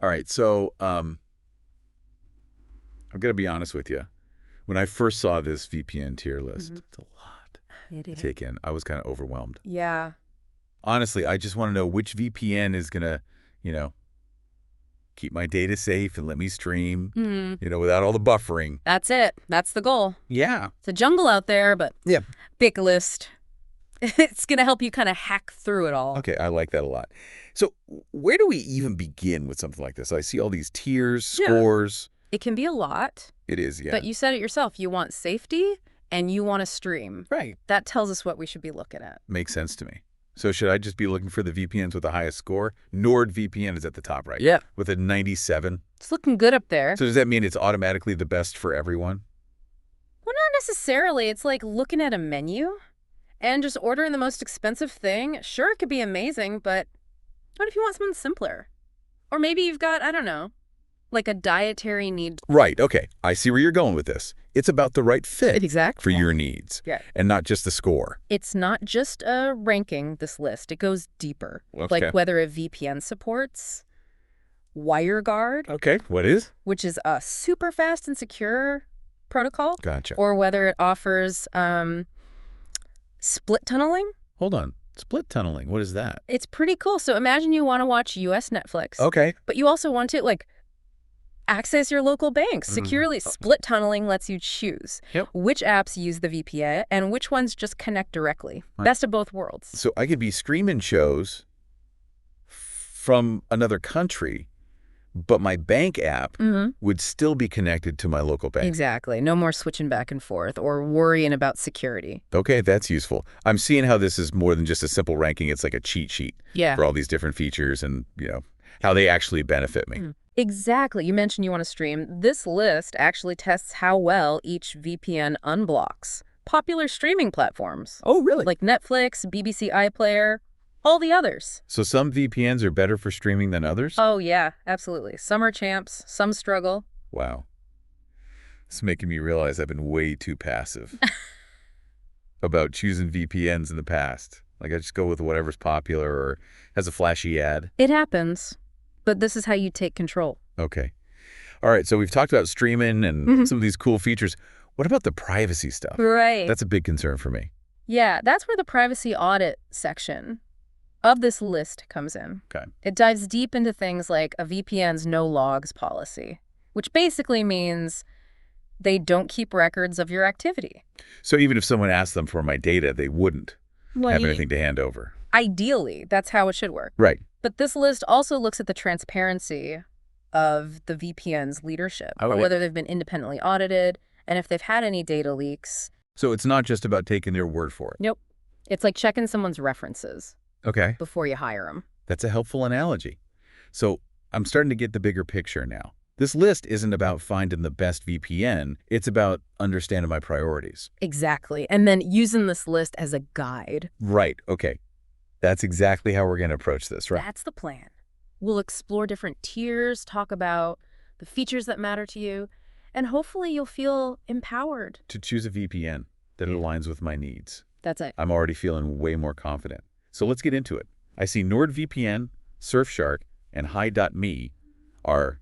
All right, so I'm going to be honest with you. When I first saw this VPN tier list, it's a lot It to is. take in. I was kind of overwhelmed. Yeah. Honestly, I just want to know which VPN is going to, you know, keep my data safe and let me stream, without all the buffering. That's it. That's the goal. Yeah. It's a jungle out there, but Yeah. big list. It's going to help you kind of hack through it all. Okay, I like that a lot. So where do we even begin with something like this? I see all these tiers, Yeah. scores. It can be a lot. It is, yeah. But you said it yourself. You want safety and you want to stream. Right. That tells us what we should be looking at. Makes sense to me. So should I just be looking for the VPNs with the highest score? NordVPN is at the top, right? Yeah. With a 97. It's looking good up there. So does that mean it's automatically the best for everyone? Well, not necessarily. It's like looking at a menu and just ordering the most expensive thing. Sure, it could be amazing, but what if you want something simpler? Or maybe you've got, I don't know, like a dietary need. Right, okay. I see where you're going with this. It's about the right fit Exactly. for your needs. Yeah. And not just the score. It's not just a ranking, this list. It goes deeper. Okay. Like whether a VPN supports WireGuard, Okay, what is? which is a super fast and secure protocol, Gotcha. or whether it offers split tunneling. Hold on. Split tunneling, what is that? It's pretty cool. So imagine you want to watch US Netflix, Okay. but you also want to, access your local bank securely. Split tunneling lets you choose which apps use the VPN and which ones just connect directly. Right. Best of both worlds. So I could be streaming shows from another country, but my bank app would still be connected to my local bank. Exactly. No more switching back and forth or worrying about security. Okay, that's useful. I'm seeing how this is more than just a simple ranking. It's like a cheat sheet for all these different features and, how they actually benefit me. Exactly. You mentioned you want to stream. This list actually tests how well each VPN unblocks popular streaming platforms. Oh, really? Like Netflix, BBC iPlayer, all the others. So some VPNs are better for streaming than others? Oh, yeah, absolutely. Some are champs, some struggle. Wow. It's making me realize I've been way too passive about choosing VPNs in the past. Like I just go with whatever's popular or has a flashy ad. It happens, but this is how you take control. Okay. All right, so we've talked about streaming and some of these cool features. What about the privacy stuff? Right. That's a big concern for me. Yeah, that's where the privacy audit section of this list comes in. Okay. It dives deep into things like a VPN's no logs policy, which basically means they don't keep records of your activity. So even if someone asked them for my data, they wouldn't have anything to hand over. Ideally, that's how it should work. Right. But this list also looks at the transparency of the VPN's leadership, or whether they've been independently audited, and if they've had any data leaks. So it's not just about taking their word for it. Nope. It's like checking someone's references Okay. before you hire them. That's a helpful analogy. So I'm starting to get the bigger picture now. This list isn't about finding the best VPN. It's about understanding my priorities. Exactly. And then using this list as a guide. Right. Okay. That's exactly how we're going to approach this, right? That's the plan. We'll explore different tiers, talk about the features that matter to you, and hopefully you'll feel empowered. To choose a VPN that aligns with my needs. That's it. I'm already feeling way more confident. So let's get into it. I see NordVPN, Surfshark, and Hi.me are,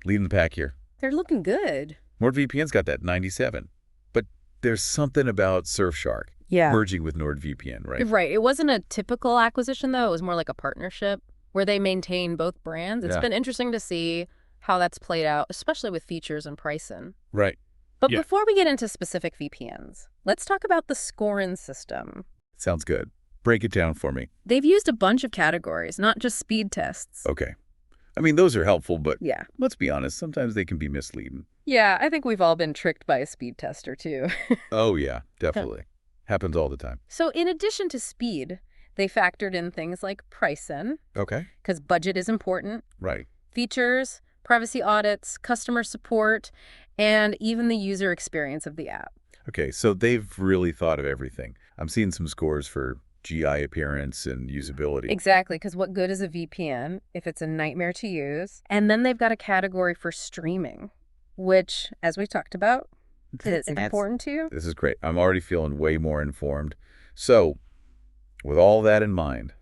leading the pack here. They're looking good. NordVPN's got that 97. But there's something about Surfshark merging with NordVPN, right? Right. It wasn't a typical acquisition, though. It was more like a partnership where they maintain both brands. It's been interesting to see how that's played out, especially with features and pricing. Right. But before we get into specific VPNs, let's talk about the scoring system. Sounds good. Break it down for me. They've used a bunch of categories, not just speed tests. Okay. I mean, those are helpful, but Yeah. let's be honest, sometimes they can be misleading. Yeah, I think we've all been tricked by a speed tester, too. Oh, yeah, definitely. Happens all the time. So in addition to speed, they factored in things like pricing, Okay. because budget is important, Right. features, privacy audits, customer support, and even the user experience of the app. Okay, so they've really thought of everything. I'm seeing some scores for GI appearance and usability. Exactly, because what good is a VPN if it's a nightmare to use? And then they've got a category for streaming, which, as we talked about, is important to you. This is great. I'm already feeling way more informed. So, with all that in mind,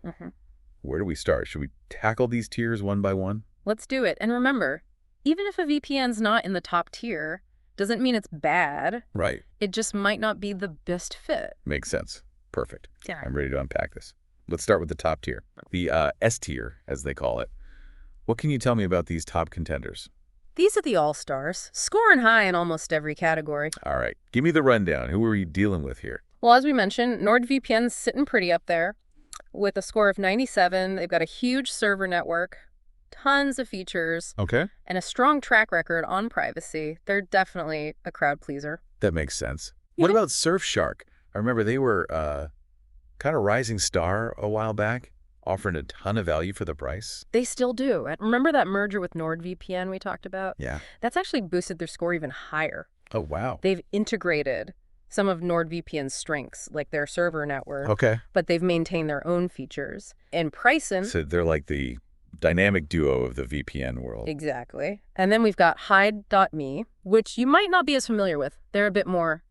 Where do we start? Should we tackle these tiers one by one? Let's do it. And remember, even if a VPN's not in the top tier, doesn't mean it's bad. Right. It just might not be the best fit. Makes sense. Perfect. Yeah. I'm ready to unpack this. Let's start with the top tier, the S tier, as they call it. What can you tell me about these top contenders? These are the all-stars, scoring high in almost every category. All right. Give me the rundown. Who are we dealing with here? Well, as we mentioned, NordVPN's sitting pretty up there with a score of 97. They've got a huge server network, tons of features, Okay. and a strong track record on privacy. They're definitely a crowd pleaser. That makes sense. What about Surfshark? I remember they were kind of rising star a while back, offering a ton of value for the price. They still do. And remember that merger with NordVPN we talked about? Yeah. That's actually boosted their score even higher. Oh, wow. They've integrated some of NordVPN's strengths, like their server network, Okay. but they've maintained their own features. And pricing... So they're like the dynamic duo of the VPN world. Exactly. And then we've got Hide.me, which you might not be as familiar with. They're a bit more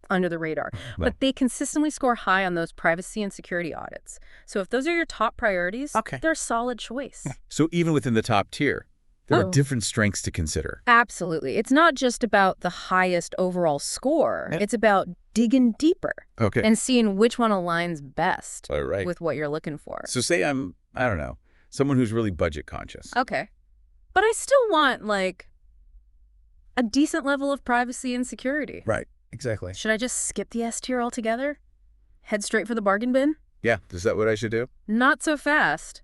under the radar. But they consistently score high on those privacy and security audits. So if those are your top priorities, they're a solid choice. So even within the top tier, there are different strengths to consider. Absolutely. It's not just about the highest overall score. It's about digging deeper and seeing which one aligns best with what you're looking for. So say I'm, I don't know, someone who's really budget conscious. Okay. But I still want, like, a decent level of privacy and security. Right. Exactly. Should I just skip the S tier altogether? Head straight for the bargain bin? Yeah. Is that what I should do? Not so fast.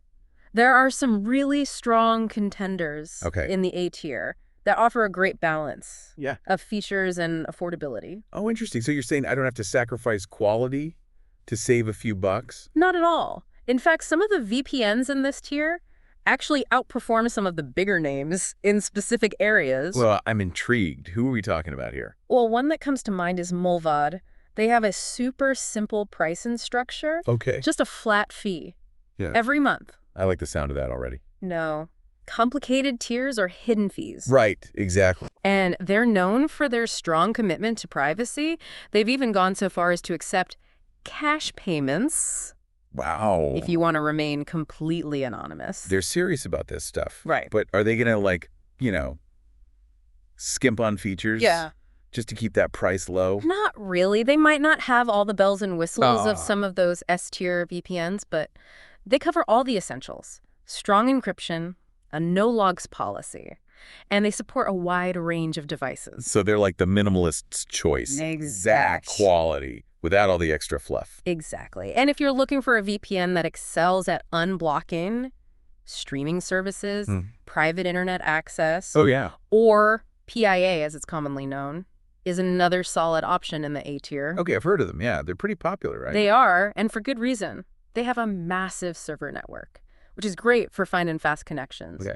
There are some really strong contenders in the A tier that offer a great balance of features and affordability. Oh, interesting. So you're saying I don't have to sacrifice quality to save a few bucks? Not at all. In fact, some of the VPNs in this tier actually outperform some of the bigger names in specific areas. Well, I'm intrigued. Who are we talking about here? Well, one that comes to mind is Mullvad. They have a super simple pricing structure. Okay. Just a flat fee. Every month. I like the sound of that already. No. Complicated tiers or hidden fees. Right. Exactly. And they're known for their strong commitment to privacy. They've even gone so far as to accept cash payments. Wow. If you want to remain completely anonymous. They're serious about this stuff. Right. But are they going to, like, you know, skimp on features? Yeah. Just to keep that price low? Not really. They might not have all the bells and whistles of some of those S-tier VPNs, but they cover all the essentials. Strong encryption, a no-logs policy, and they support a wide range of devices. So they're like the minimalist's choice. Exact quality. Without all the extra fluff. Exactly. And if you're looking for a VPN that excels at unblocking streaming services, private internet access, or PIA as it's commonly known, is another solid option in the A tier. Okay, I've heard of them. Yeah, they're pretty popular, right? They are, and for good reason. They have a massive server network, which is great for finding fast connections.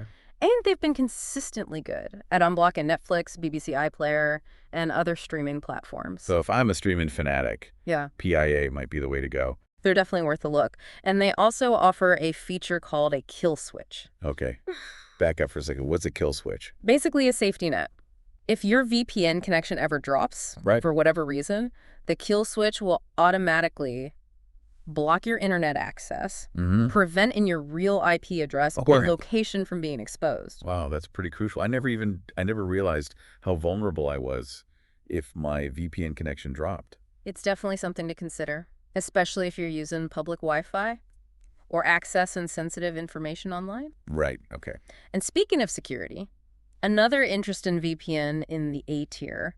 And they've been consistently good at unblocking Netflix, BBC iPlayer, and other streaming platforms. So if I'm a streaming fanatic, PIA might be the way to go. They're definitely worth a look. And they also offer a feature called a kill switch. Okay. Back up for a second. What's a kill switch? Basically a safety net. If your VPN connection ever drops, for whatever reason, the kill switch will automatically block your internet access, preventing your real IP address or location from being exposed. Wow, that's pretty crucial. I never realized how vulnerable I was if my VPN connection dropped. It's definitely something to consider, especially if you're using public Wi-Fi or accessing sensitive information online. Right, okay. And speaking of security, another interesting VPN in the A tier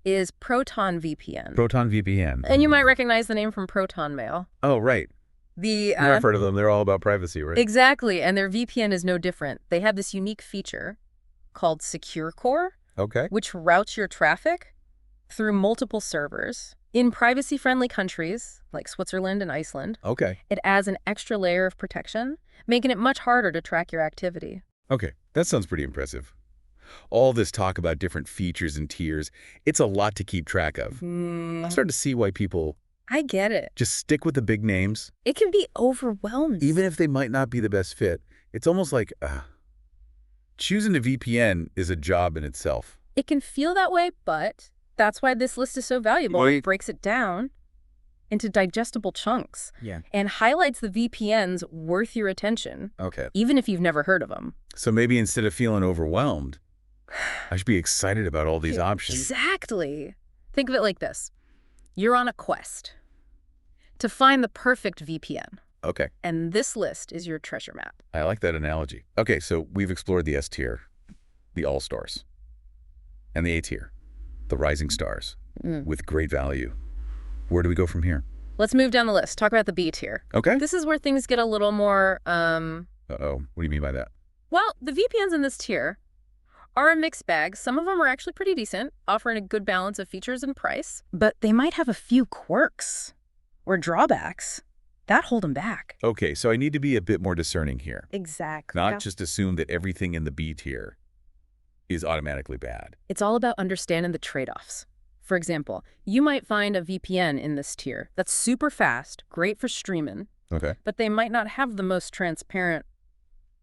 is Proton VPN. Proton VPN. And you might recognize the name from Proton Mail. Oh, right. I've heard of them. They're all about privacy, right? Exactly. And their VPN is no different. They have this unique feature called Secure Core, which routes your traffic through multiple servers in privacy-friendly countries like Switzerland and Iceland. It adds an extra layer of protection, making it much harder to track your activity. Okay, that sounds pretty impressive. All this talk about different features and tiers, it's a lot to keep track of. I'm starting to see why people... I get it. Just stick with the big names. It can be overwhelming. Even if they might not be the best fit. It's almost like choosing a VPN is a job in itself. It can feel that way, but that's why this list is so valuable. It breaks it down into digestible chunks Yeah. and highlights the VPNs worth your attention, Okay. even if you've never heard of them. So maybe instead of feeling overwhelmed, I should be excited about all these options. Exactly. Think of it like this. You're on a quest to find the perfect VPN, Okay. and this list is your treasure map. I like that analogy. Okay, so we've explored the S tier, the all-stars, and the A tier, the rising stars, with great value. Where do we go from here? Let's move down the list. Talk about the B tier. Okay. This is where things get a little more, Uh-oh. What do you mean by that? well, the VPNs in this tier are a mixed bag. Some of them are actually pretty decent, offering a good balance of features and price. But they might have a few quirks or drawbacks that hold them back. Okay, so I need to be a bit more discerning here. Exactly. Not just assume that everything in the B tier is automatically bad. It's all about understanding the trade-offs. For example, you might find a VPN in this tier that's super fast, great for streaming, Okay. but they might not have the most transparent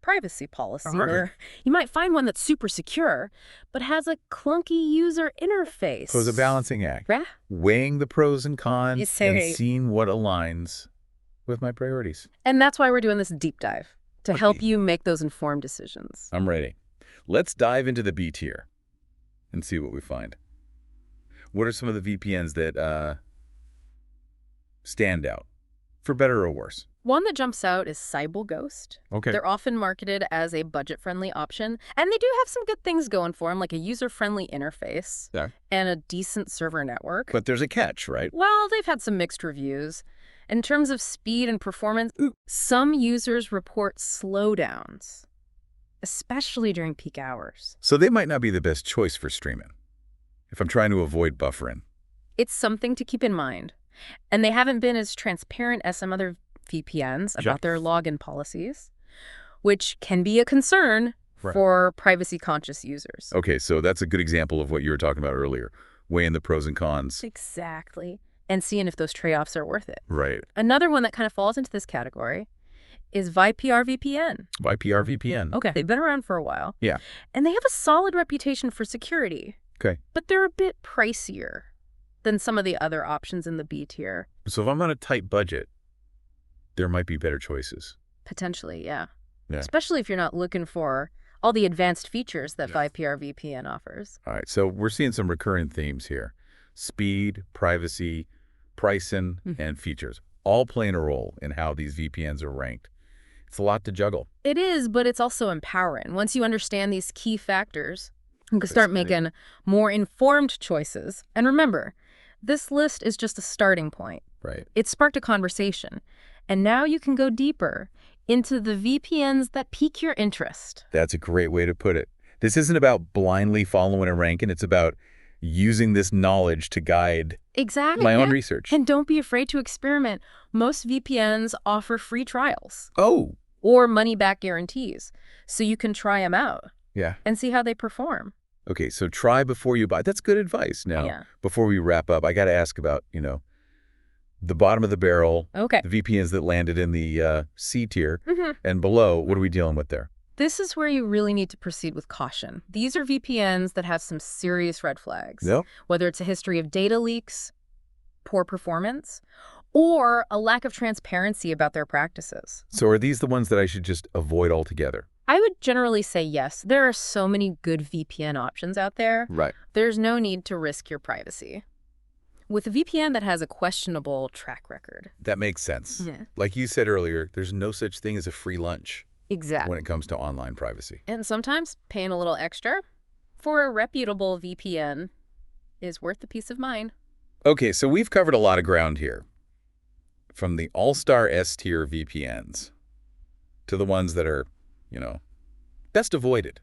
privacy policy. Right. Or you might find one that's super secure, but has a clunky user interface. So it's a balancing act. Yeah. Weighing the pros and cons It's and very- seeing what aligns with my priorities. And that's why we're doing this deep dive, to help Okay. you make those informed decisions. I'm ready. Let's dive into the B tier and see what we find. What are some of the VPNs that stand out, for better or worse? One that jumps out is Ghost. Okay. They're often marketed as a budget-friendly option, and they do have some good things going for them, like a user-friendly interface Yeah. and a decent server network. But there's a catch, right? Well, they've had some mixed reviews. In terms of speed and performance, some users report slowdowns, especially during peak hours. So they might not be the best choice for streaming if I'm trying to avoid buffering. It's something to keep in mind. And they haven't been as transparent as some other VPNs about their login policies, which can be a concern Right. for privacy-conscious users. Okay, so that's a good example of what you were talking about earlier, weighing the pros and cons. Exactly. And seeing if those trade-offs are worth it. Right. Another one that kind of falls into this category is VPR VPN. VPR VPN. Okay. They've been around for a while. Yeah. And they have a solid reputation for security. Okay. But they're a bit pricier than some of the other options in the B tier. So if I'm on a tight budget, there might be better choices. Potentially, yeah. Yeah. Especially if you're not looking for all the advanced features that VPR VPN offers. All right, so we're seeing some recurring themes here. Speed, privacy, pricing, and features, all playing a role in how these VPNs are ranked. It's a lot to juggle. It is, but it's also empowering. Once you understand these key factors, you can start making more informed choices. And remember, this list is just a starting point. Right. It sparked a conversation. And now you can go deeper into the VPNs that pique your interest. That's a great way to put it. This isn't about blindly following a ranking. It's about using this knowledge to guide Exactly. my own research. And don't be afraid to experiment. Most VPNs offer free trials Oh, or money-back guarantees, so you can try them out yeah. and see how they perform. Okay, so try before you buy. That's good advice. Now, Yeah. before we wrap up, I got to ask about, the bottom of the barrel, Okay. the VPNs that landed in the C tier, and below, what are we dealing with there? This is where you really need to proceed with caution. These are VPNs that have some serious red flags. Yep. Whether it's a history of data leaks, poor performance, or a lack of transparency about their practices. So are these the ones that I should just avoid altogether? I would generally say yes. There are so many good VPN options out there. Right. There's no need to risk your privacy. With a VPN that has a questionable track record. That makes sense. Yeah. Like you said earlier, there's no such thing as a free lunch Exactly. when it comes to online privacy. And sometimes paying a little extra for a reputable VPN is worth the peace of mind. Okay, so we've covered a lot of ground here. From the all-star S-tier VPNs to the ones that are, best avoided.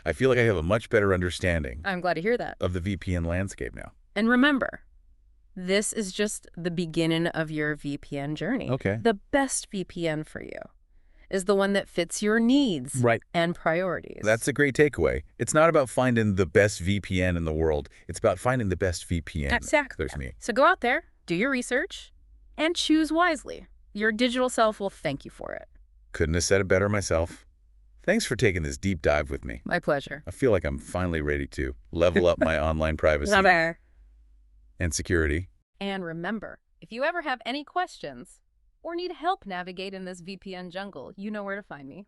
I feel like I have a much better understanding I'm glad to hear that. of the VPN landscape now. And remember, this is just the beginning of your VPN journey. Okay. The best VPN for you is the one that fits your needs Right. and priorities. That's a great takeaway. It's not about finding the best VPN in the world. It's about finding the best VPN. Exactly. There's me. So go out there, do your research, and choose wisely. Your digital self will thank you for it. Couldn't have said it better myself. Thanks for taking this deep dive with me. My pleasure. I feel like I'm finally ready to level up my online privacy and security. And remember, If you ever have any questions or need help navigate in this VPN jungle, you know where to find me.